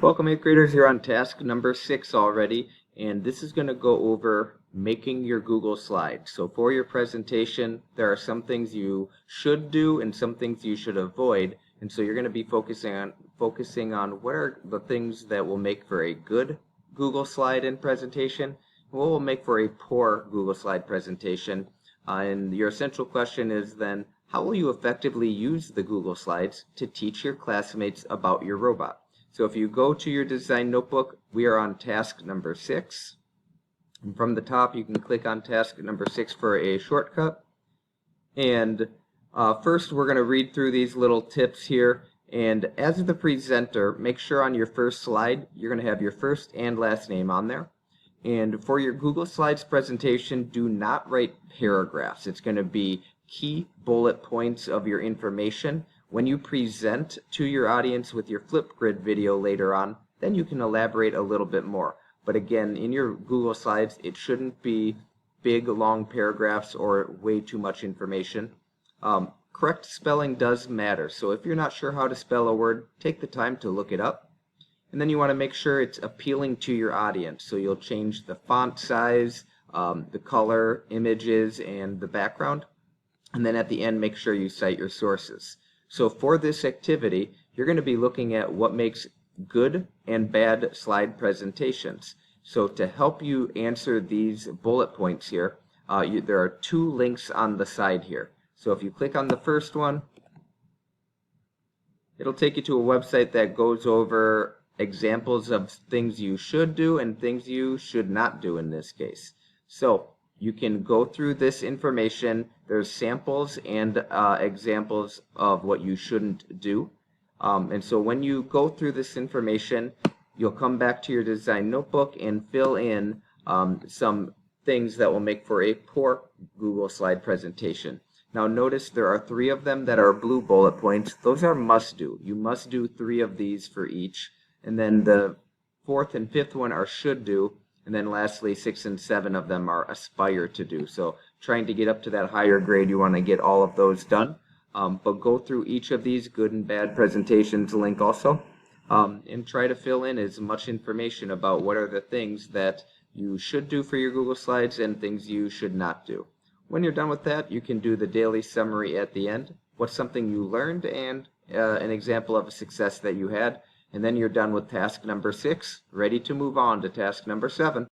Welcome 8th graders, you're on task number 6 already, and this is going to go over making your Google Slides. So for your presentation, there are some things you should do and some things you should avoid, and so you're going to be focusing on what are the things that will make for a good Google Slide in presentation, and what will make for a poor Google Slide presentation. And your essential question is then, how will you effectively use the Google Slides to teach your classmates about your robot? So if you go to your design notebook, we are on task number 6. And from the top, you can click on task number 6 for a shortcut. And first, we're going to read through these little tips here. And as the presenter, make sure on your first slide, you're going to have your first and last name on there. And for your Google Slides presentation, do not write paragraphs. It's going to be key bullet points of your information. When you present to your audience with your Flipgrid video later on, then you can elaborate a little bit more. But again, in your Google Slides, it shouldn't be big, long paragraphs or way too much information. Correct spelling does matter, so if you're not sure how to spell a word, take the time to look it up. And then you want to make sure it's appealing to your audience, so you'll change the font size, the color, images, and the background. And then at the end, make sure you cite your sources. So for this activity, you're going to be looking at what makes good and bad slide presentations. So to help you answer these bullet points here, there are 2 links on the side here. So if you click on the first one, it'll take you to a website that goes over examples of things you should do and things you should not do in this case. So you can go through this information. There's samples and examples of what you shouldn't do. And so when you go through this information, you'll come back to your design notebook and fill in some things that will make for a poor Google Slide presentation. Now notice there are 3 of them that are blue bullet points. Those are must do. You must do 3 of these for each. And then the 4th and 5th one are should do. And then lastly, 6 and 7 of them are aspire to do. So trying to get up to that higher grade, you want to get all of those done. But go through each of these good and bad presentations link also. And try to fill in as much information about what are the things that you should do for your Google Slides and things you should not do. When you're done with that, you can do the daily summary at the end. What's something you learned and an example of a success that you had. And then you're done with task number 6, ready to move on to task number 7.